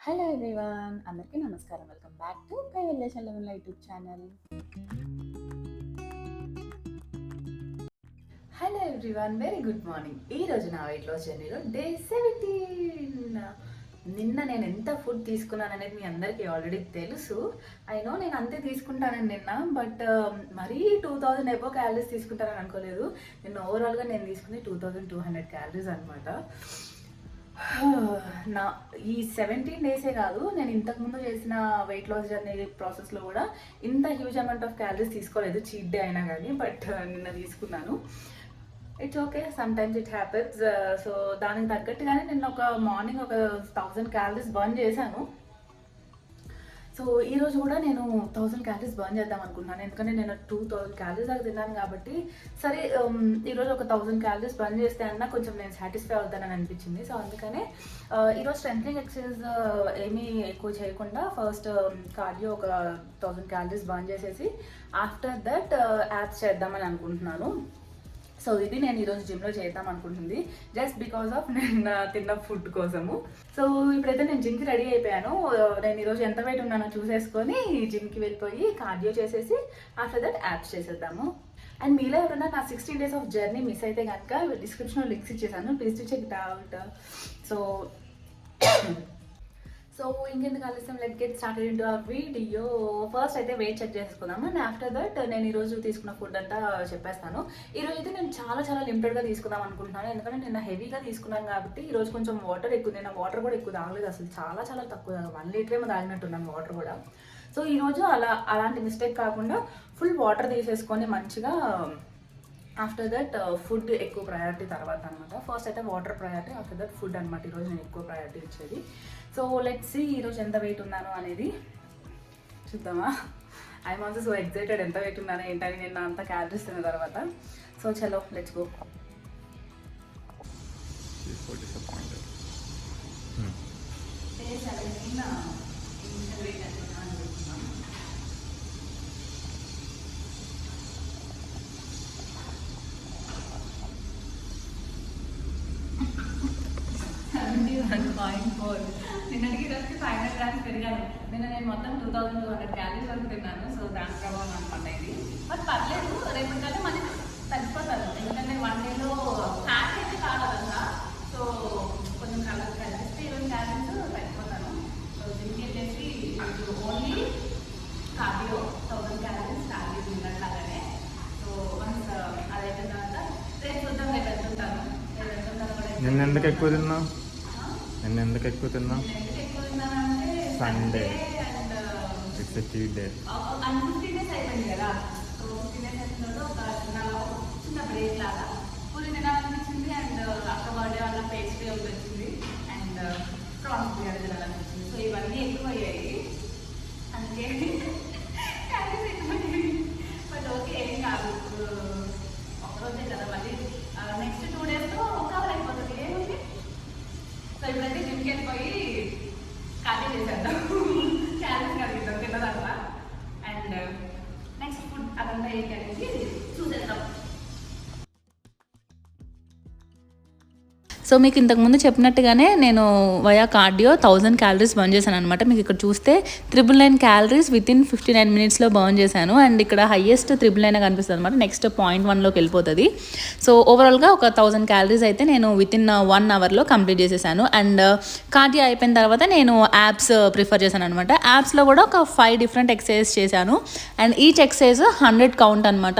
Hello everyone, అందరికీ నమస్కారం. Welcome back to Kaivalya Challavalla YouTube channel. Hello everyone, very good morning. ఈ రోజు నా వెయిట్ లాస్ జర్నీలో డే 17. నిన్న నేను ఎంత ఫుడ్ తీసుకున్నాను అనేది మీ అందరికీ ఆల్రెడీ తెలుసు. నో నేను అంతే తీసుకుంటానండి నిన్న, బట్ మరీ 2000 ఎబో క్యాలరీస్ తీసుకుంటానని అనుకోలేదు. నిన్న ఓవరాల్గా నేను తీసుకుంది 2200 క్యాలరీస్ అనమాట. నా ఈ 17 డేసే కాదు, నేను ఇంతకుముందు చేసిన వెయిట్ లాస్ జర్నీ ప్రాసెస్లో కూడా ఇంత హ్యూజ్ అమౌంట్ ఆఫ్ క్యాలరీస్ తీసుకోలేదు, చీట్ డే అయినా కానీ. బట్ నిన్న తీసుకున్నాను. It's okay, some times it happens. So దానికి తగ్గట్టుగానే నేను ఒక మార్నింగ్ ఒక 1000 క్యాలరీస్ బర్న్ చేశాను. సో ఈరోజు కూడా నేను 1000 క్యాలరీస్ బర్న్ చేద్దాం అనుకున్నాను, ఎందుకంటే నేను 2000 క్యాలరీస్ దాకా తిన్నాను కాబట్టి. సరే, ఈరోజు ఒక 1000 క్యాలరీస్ బర్న్ చేస్తే అన్నా కొంచెం నేను సాటిస్ఫై అవుతానని అనిపించింది. సో అందుకనే ఈరోజు స్ట్రెంథనింగ్ ఎక్సర్సైజ్ ఏమీ ఎక్కువ చేయకుండా ఫస్ట్ కార్డియో ఒక 1000 క్యాలరీస్ బర్న్ చేసేసి ఆఫ్టర్ దట్ యాప్స్ చేద్దామని అనుకుంటున్నాను. సో ఇది నేను ఈరోజు జిమ్లో చేద్దాం అనుకుంటుంది, జస్ట్ బికాస్ ఆఫ్ నేను తిన్న ఫుడ్ కోసము. సో ఇప్పుడైతే నేను జిమ్కి రెడీ అయిపోయాను. నేను ఈరోజు ఎంత వెయిట్ ఉన్నానో చూసేసుకొని జిమ్కి వెళ్ళిపోయి కార్డియో చేసేసి ఆఫ్టర్ దట్ యాప్స్ చేసేద్దాము. అండ్ మీలో ఎవరైనా నా 16 days ఆఫ్ జర్నీ మిస్ అయితే కనుక డిస్క్రిప్షన్లో లింక్స్ ఇచ్చేసాను, please to check it out. So ఇంకెందుకు ఆలస్యం, let get started into our video. First అయితే వెయిట్ చెక్ చేసుకుందాము, అండ్ ఆఫ్టర్ దట్ నేను ఈరోజు తీసుకున్న ఫుడ్ అంతా చెప్పేస్తాను. ఈరోజు అయితే నేను చాలా లిమిటెడ్గా తీసుకుందాం అనుకుంటున్నాను, ఎందుకంటే నేను హెవీగా తీసుకున్నాను కాబట్టి. ఈరోజు కొంచెం వాటర్ ఎక్కువ, నేను వాటర్ కూడా ఎక్కువ తాగలేదు అసలు, చాలా తక్కువ, 1 లీటర్ ఏమో తాగినట్టున్నాను వాటర్ కూడా. సో ఈరోజు అలాంటి మిస్టేక్ కాకుండా ఫుల్ వాటర్ తీసేసుకొని మంచిగా ఆఫ్టర్ దట్ ఫుడ్ ఎక్కువ ప్రయారిటీ తర్వాత అనమాట. ఫస్ట్ అయితే water priority, after that food అనమాట ఈరోజు నేను ఎక్కువ ప్రయారిటీ ఇచ్చేది. సో లెట్స్ సీ ఈరోజు ఎంత వెయిట్ ఉన్నాను అనేది చూద్దామా. ఐఎమ్ ఆల్సో సో ఎక్సైటెడ్ ఎంత వెయిట్ ఉన్నాను ఏంటని నేను అంత క్యాలరీస్ తిన్న తర్వాత. సో చలో లెట్స్ గో. నిన్నటికి ఈరోజుకి 500 grams పెరిగాను. నిన్న నేను మొత్తం 2200 క్యాలరీస్ వరకు తిన్నాను. సో దాని ప్రభావం అనమాట ఇది. బట్ పర్లేదు, రేపటికల్లా మళ్ళీ తగ్గిపోతాను, ఎందుకంటే 1 dayలో ఫ్యాట్ అయితే కావాలన్నా. సో కొంచెం కలిస్తే 20 క్యాలరీస్ తగ్గిపోతాను. సో జిమ్కి వెళ్ళేసి ఓన్లీ కార్డియో 1000 క్యాలరీస్ కార్డియో ఉన్నట్లాగానే. సో వన్స్ అదైపోయిన తర్వాత రేపు చూద్దాం, రేపు వెళ్తుంటాను. నిన్న ఎందుకు ఎక్కువ తిన్నా? Sunday it's cheat day. 15 days అయిపోయింది కదా. సో 15 days అయిన తర్వాత ఒక చిన్న బ్రేక్ లాగా పూరి తినాలనిపించింది. అండ్ అక్క బర్త్డే వల్ల పేస్ట్రీ ఒకటి వచ్చింది, అండ్ ప్రాన్స్ బిర్యానీ తినాలనిపించింది. సో ఇవన్నీ ఎక్కువ అయ్యాయి, అందుకే బట్ ఓకే, ఏం కాదు. ఒకరోజే కదా, మళ్ళీ నెక్స్ట్ 2 daysలో కవర్ అయిపోతుంది, ఏముంది. సో ఇప్పుడైతే జిమ్కి వెళ్ళిపోయి కార్డియో చేసేద్దాం, క్యాలరీస్ కడిగిద్దాం తిన్న తర్వాత. అండ్ నెక్స్ట్ ఫుడ్ అదంతా ఏంటి అనేది చూసేద్దాం. సో మీకు ఇంతకుముందు చెప్పినట్టుగానే నేను వయా కార్డియో 1000 క్యాలరీస్ బర్న్ చేశాను అనమాట. మీకు ఇక్కడ చూస్తే 999 క్యాలరీస్ వితిన్ 59 minutesలో బర్న్ చేశాను. అండ్ ఇక్కడ హైయెస్ట్ 999 కనిపిస్తుంది అనమాట. నెక్స్ట్ 0.1లోకి వెళ్ళిపోతుంది. సో ఓవరాల్గా ఒక 1000 క్యాలరీస్ అయితే నేను వితిన్ 1 hourలో కంప్లీట్ చేసేసాను. అండ్ కార్డియో అయిపోయిన తర్వాత నేను యాప్స్ ప్రిఫర్ చేశాను అనమాట. యాప్స్లో కూడా ఒక 5 different ఎక్సర్సైజ్ చేశాను, అండ్ ఈచ్ ఎక్సర్సైజ్ 100 కౌంట్ అనమాట.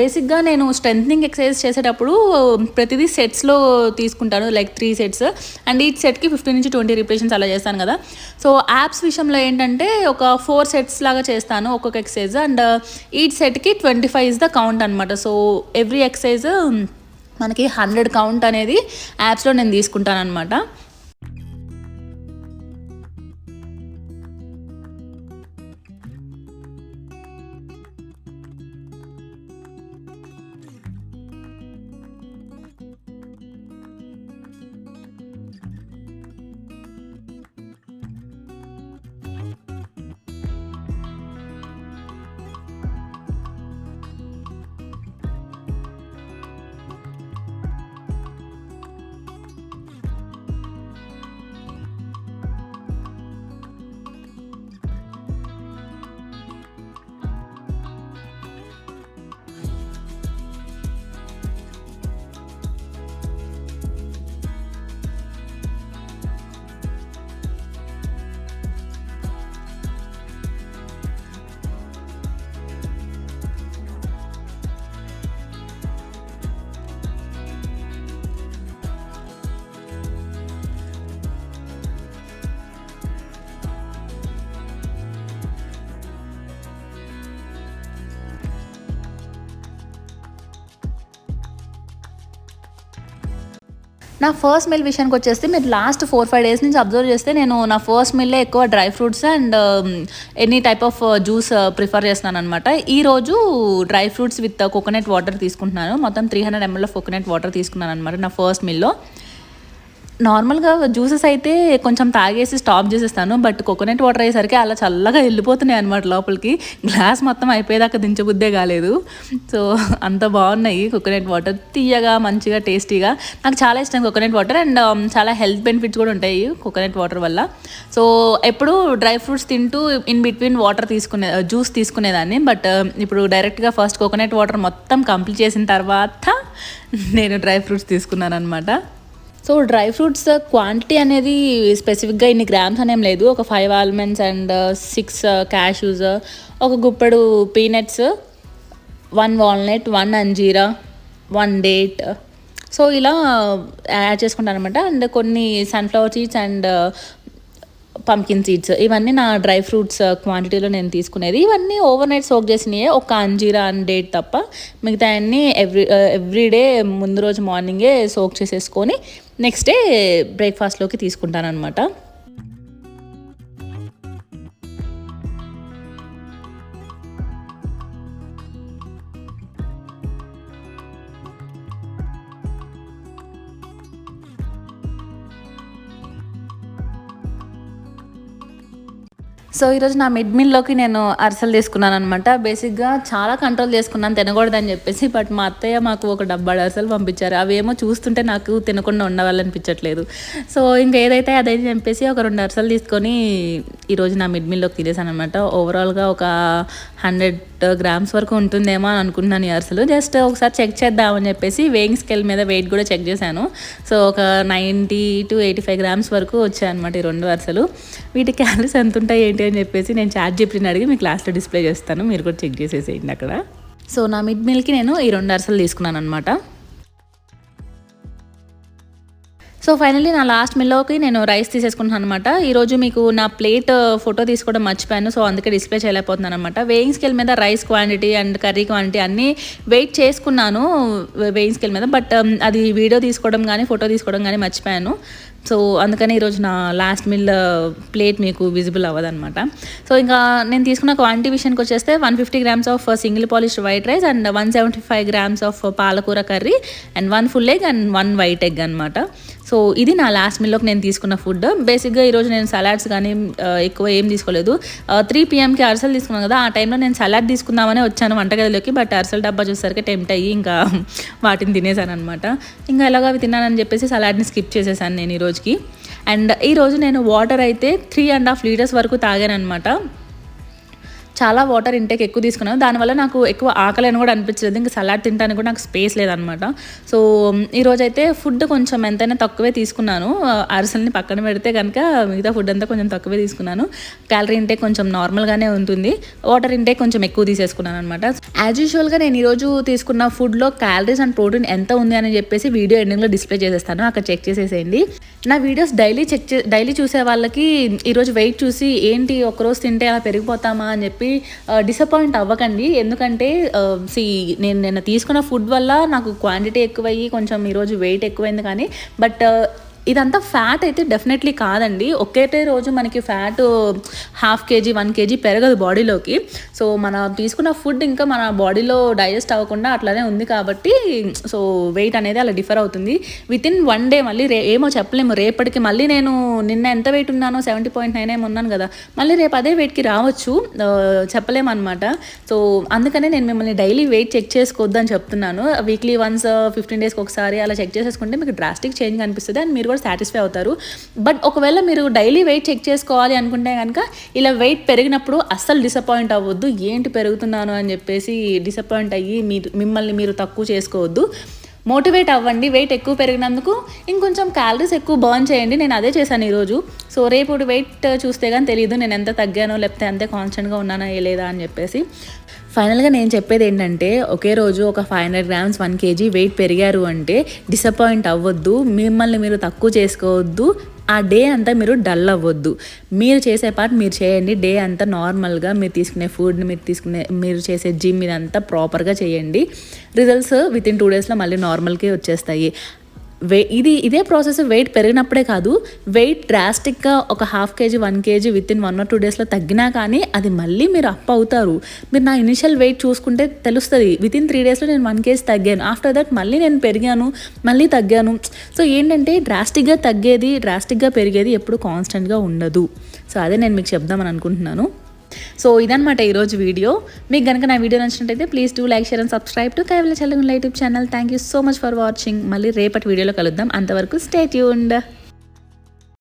బేసిక్గా నేను స్ట్రెంథనింగ్ ఎక్సర్సైజ్ చేసేటప్పుడు ప్రతిదీ సెట్స్లో తీసుకుంటాను, లైక్ 3 sets, అండ్ ఈచ్ సెట్కి 15 నుంచి 20 రిపిటేషన్స్ అలా చేస్తాను కదా. సో యాప్స్ విషయంలో ఏంటంటే ఒక 4 sets లాగా చేస్తాను ఒక్కొక్క ఎక్సర్సైజ్, అండ్ ఈచ్ సెట్కి 25 is the కౌంట్ అనమాట. సో ఎవ్రీ ఎక్సర్సైజ్ మనకి 100 కౌంట్ అనేది యాప్స్లో నేను తీసుకుంటాను అనమాట. నా ఫస్ట్ మీల్ విషయానికి వచ్చేస్తే మీరు లాస్ట్ 4-5 డేస్ నుంచి అబ్జర్వ్ చేస్తే నేను నా ఫస్ట్ మీల్లో ఎక్కువ dry fruits and any type of juice prefer చేస్తున్నాను అనమాట. ఈరోజు dry fruits with coconut water తీసుకుంటున్నాను. మొత్తం 300 ml ఆఫ్ కోకోనట్ వాటర్ తీసుకున్నాను అనమాట నా ఫస్ట్ మీల్లో. నార్మల్గా జ్యూసెస్ అయితే కొంచెం తాగేసి స్టాప్ చేసేస్తాను, బట్ కోకోనట్ వాటర్ అయ్యేసరికి అలా చల్లగా వెళ్ళిపోతున్నాయి అనమాట లోపలికి. గ్లాస్ మొత్తం అయిపోయేదాకా దించబుద్దే కాలేదు. సో అంత బాగున్నాయి కోకోనట్ వాటర్, తీయగా మంచిగా టేస్టీగా. నాకు చాలా ఇష్టం కోకోనట్ వాటర్ అండ్ చాలా హెల్త్ బెనిఫిట్స్ కూడా ఉంటాయి కోకోనట్ వాటర్ వల్ల. సో ఎప్పుడు డ్రై ఫ్రూట్స్ తింటూ ఇన్ బిట్వీన్ వాటర్ జ్యూస్ తీసుకునేదాన్ని, బట్ ఇప్పుడు డైరెక్ట్గా ఫస్ట్ కోకోనట్ వాటర్ మొత్తం కంప్లీట్ చేసిన తర్వాత నేను డ్రై ఫ్రూట్స్ తీసుకున్నాను అనమాట. సో డ్రై ఫ్రూట్స్ క్వాంటిటీ అనేది స్పెసిఫిక్గా ఇన్ని గ్రామ్స్ అనేం లేదు. ఒక 5 ఆల్మండ్స్ అండ్ 6 క్యాష్యూస్, ఒక గుప్పెడు పీనట్స్, 1 వాల్నట్, 1 అంజీరా, 1 డేట్. సో ఇలా యాడ్ చేసుకుంటాను అనమాట. అండ్ కొన్ని sunflower seeds and pumpkin seeds, ఇవన్నీ నా డ్రై ఫ్రూట్స్ క్వాంటిటీలో నేను తీసుకునేది. ఇవన్నీ ఓవర్ నైట్ సోక్ చేసినాయి, ఒక అంజీరా అండ్ డేట్ తప్ప. మిగతా అన్నీ ఎవ్రీడే ముందు రోజు మార్నింగే సోక్ చేసేసుకొని నెక్స్ట్ డే బ్రేక్ఫాస్ట్లోకి తీసుకుంటాను అనమాట. సో ఈరోజు నా మిడ్ మీల్లోకి నేను అరిసెలు తీసుకున్నాను అనమాట. బేసిక్గా చాలా కంట్రోల్ చేసుకున్నాను తినకూడదని చెప్పేసి, బట్ మా అత్తయ్య మాకు ఒక డబ్బాడు అరిసెలు పంపించారు. అవేమో చూస్తుంటే నాకు తినకుండా ఉండవాలనిపించట్లేదు. సో ఇంకా ఏదైతే అదైతే చెప్పేసి ఒక 2 అరిసెలు తీసుకొని ఈరోజు నా మిడ్ మీల్లోకి తినేసాను అనమాట. ఓవరాల్గా ఒక 100 grams వరకు ఉంటుందేమో అని అనుకుంటున్నాను ఈ అరిసెలు. జస్ట్ ఒకసారి చెక్ చేద్దామని చెప్పేసి వేయింగ్ స్కేల్ మీద వెయిట్ కూడా చెక్ చేశాను. సో ఒక 90 to 85 grams వరకు వచ్చాయన్నమాట ఈ 2 అరిసెలు. వీటి క్యాలరీస్ ఎంత ఉంటాయి ఏంటి అని చెప్పేసి నేను ChatGPTని అడిగి మీకు లాస్ట్లో డిస్ప్లే చేస్తాను, మీరు కూడా చెక్ చేసేసేయండి అక్కడ. సో నా మిడ్ మీల్కి నేను ఈ 2 అరిసెలు తీసుకున్నాను అనమాట. సో ఫైనల్లీ నా లాస్ట్ మీల్లోకి నేను రైస్ తీసేసుకుంటున్నాను అనమాట. ఈరోజు మీకు నా ప్లేట్ ఫోటో తీసుకోవడం మర్చిపోయాను, సో అందుకే డిస్ప్లే చేయలేకపోతున్నాను అనమాట. వేయింగ్ స్కేల్ మీద rice quantity and curry quantity అన్నీ వెయిట్ చేసుకున్నాను వేయింగ్ స్కేల్ మీద, బట్ అది వీడియో తీసుకోవడం కానీ ఫోటో తీసుకోవడం కానీ మర్చిపోయాను. సో అందుకని ఈరోజు నా లాస్ట్ మీల్ ప్లేట్ మీకు విజిబుల్ అవ్వదన్నమాట. సో ఇంకా నేను తీసుకున్న క్వాంటిటీ విషయానికి వచ్చేస్తే 150 grams of single polished white rice and 175 grams of పాలకూర curry and 1 full egg and 1 white egg అనమాట. సో ఇది నా లాస్ట్ మీల్లోకి నేను తీసుకున్న ఫుడ్. బేసిక్గా ఈరోజు నేను సలాడ్స్ కానీ ఎక్కువ ఏం తీసుకోలేదు. 3 PMకి అరిసెలు తీసుకున్నాను కదా, ఆ టైంలో నేను సలాడ్ తీసుకుందామని వచ్చాను వంటగదిలోకి, బట్ అరిసెల డబ్బా చూసేసరికి టెంప్ట్ అయ్యి ఇంకా వాటిని తినేసాను అనమాట. ఇంకా ఎలాగో అవి తిన్నానని చెప్పేసి సలాడ్ని స్కిప్ చేసేసాను నేను ఈరోజుకి. అండ్ ఈరోజు నేను వాటర్ అయితే 3.5 liters వరకు తాగాను అనమాట. చాలా వాటర్ ఇంటేక్ ఎక్కువ తీసుకున్నాను, దానివల్ల నాకు ఎక్కువ ఆకలి అని కూడా అనిపించలేదు. ఇంకా సలాడ్ తినడానికి కూడా నాకు స్పేస్ లేదనమాట. సో ఈరోజైతే ఫుడ్ కొంచెం ఎంతైనా తక్కువే తీసుకున్నాను. అరిసెల్ని పక్కన పెడితే కనుక మిగతా ఫుడ్ అంతా కొంచెం తక్కువే తీసుకున్నాను. క్యాలరీ ఇంటేక్ కొంచెం నార్మల్గానే ఉంటుంది, వాటర్ ఇంటేక్ కొంచెం ఎక్కువ తీసేసుకున్నాను అనమాట. యాజ్ యూజువల్గా నేను ఈరోజు తీసుకున్న ఫుడ్లో క్యాలరీస్ అండ్ ప్రోటీన్ ఎంత ఉంది అని చెప్పేసి వీడియో ఎండింగ్లో డిస్ప్లే చేసేస్తాను, అక్కడ చెక్ చేసేసేయండి. నా వీడియోస్ డైలీ చూసే వాళ్ళకి ఈరోజు వెయిట్ చూసి ఏంటి ఒకరోజు తింటే అలా పెరిగిపోతామా అని చెప్పి డిసప్పాయింట్ అవ్వకండి. ఎందుకంటే నేను నిన్న తీసుకున్న ఫుడ్ వల్ల నాకు క్వాంటిటీ ఎక్కువయ్యి కొంచెం ఈరోజు వెయిట్ ఎక్కువైంది, కానీ బట్ ఇదంతా ఫ్యాట్ అయితే డెఫినెట్లీ కాదండి. ఒకేటే రోజు మనకి ఫ్యాట్ 1/2 kg 1 kg పెరగదు బాడీలోకి. సో మనం తీసుకున్న ఫుడ్ ఇంకా మన బాడీలో డైజెస్ట్ అవ్వకుండా అట్లానే ఉంది కాబట్టి సో వెయిట్ అనేది అలా డిఫర్ అవుతుంది వితిన్ 1 day. మళ్ళీ ఏమో చెప్పలేము, రేపటికి మళ్ళీ నేను నిన్న ఎంత వెయిట్ ఉన్నానో 70.9 ఏమో ఉన్నాను కదా, మళ్ళీ రేపు అదే వెయిట్కి రావచ్చు, చెప్పలేము అనమాట. సో అందుకనే నేను మిమ్మల్ని డైలీ వెయిట్ చెక్ చేసుకోవద్దు అని చెప్తున్నాను. వీక్లీ వన్స్ 15 daysకి ఒకసారి అలా చెక్ చేసేసుకుంటే మీకు డ్రాస్టిక్ చేంజ్ కనిపిస్తుంది అండ్ మీరు కూడా సాటిస్ఫై అవుతారు. బట్ ఒకవేళ మీరు డైలీ వెయిట్ చెక్ చేసుకోవాలి అనుకుంటే కనుక ఇలా వెయిట్ పెరిగినప్పుడు అస్సలు డిసప్పాయింట్ అవ్వద్దు. ఏంటి పెరుగుతున్నాను అని చెప్పేసి డిసప్పాయింట్ అయ్యి మిమ్మల్ని మీరు తక్కువ చేసుకోవద్దు. మోటివేట్ అవ్వండి. వెయిట్ ఎక్కువ పెరిగినందుకు ఇంకొంచెం క్యాలరీస్ ఎక్కువ బర్న్ చేయండి. నేను అదే చేశాను ఈరోజు. సో రేపు వెయిట్ చూస్తే కానీ తెలియదు నేను ఎంత తగ్గానో లేకపోతే అంతే కాన్స్టెంట్గా ఉన్నానా లేదా అని చెప్పేసి. ఫైనల్గా నేను చెప్పేది ఏంటంటే ఒకే రోజు ఒక 500 grams 1 kg వెయిట్ పెరిగారు అంటే డిసప్పాయింట్ అవ్వద్దు, మిమ్మల్ని మీరు తక్కువ చేసుకోవద్దు. ఆ డే అంతా మీరు డల్ అవ్వద్దు. మీరు చేసే పార్ట్ మీరు చేయండి. డే అంతా నార్మల్గా మీరు తీసుకునే ఫుడ్ మీరు చేసే జిమ్ ఇదంతా ప్రాపర్గా చేయండి. రిజల్ట్స్ వితిన్ 2 daysలో మళ్ళీ నార్మల్కి వచ్చేస్తాయి. ఇదే ప్రాసెస్ వెయిట్ పెరిగినప్పుడే కాదు, వెయిట్ డ్రాస్టిక్గా ఒక 1/2 kg 1 kg వితిన్ 1 or 2 daysలో తగ్గినా కానీ అది మళ్ళీ మీరు అప్ అవుతారు. మీరు నా ఇనిషియల్ వెయిట్ చూసుకుంటే తెలుస్తుంది. వితిన్ 3 daysలో నేను 1 kg తగ్గాను. ఆఫ్టర్ దట్ మళ్ళీ నేను పెరిగాను, మళ్ళీ తగ్గాను. సో ఏంటంటే డ్రాస్టిక్గా తగ్గేది, డ్రాస్టిక్గా పెరిగేది ఎప్పుడు కాన్స్టెంట్గా ఉండదు. సో అదే నేను మీకు చెప్దామని అనుకుంటున్నాను. సో ఇదనమాట ఈరోజు వీడియో. మీకు కనుక నా వీడియో నచ్చినట్టయితే please do like, share and subscribe to Kaivalya Challagundla YouTube channel. Thank you so much for watching. మళ్ళీ రేపటి వీడియోలో కలుద్దాం. అంతవరకు స్టే ట్యూన్డ్.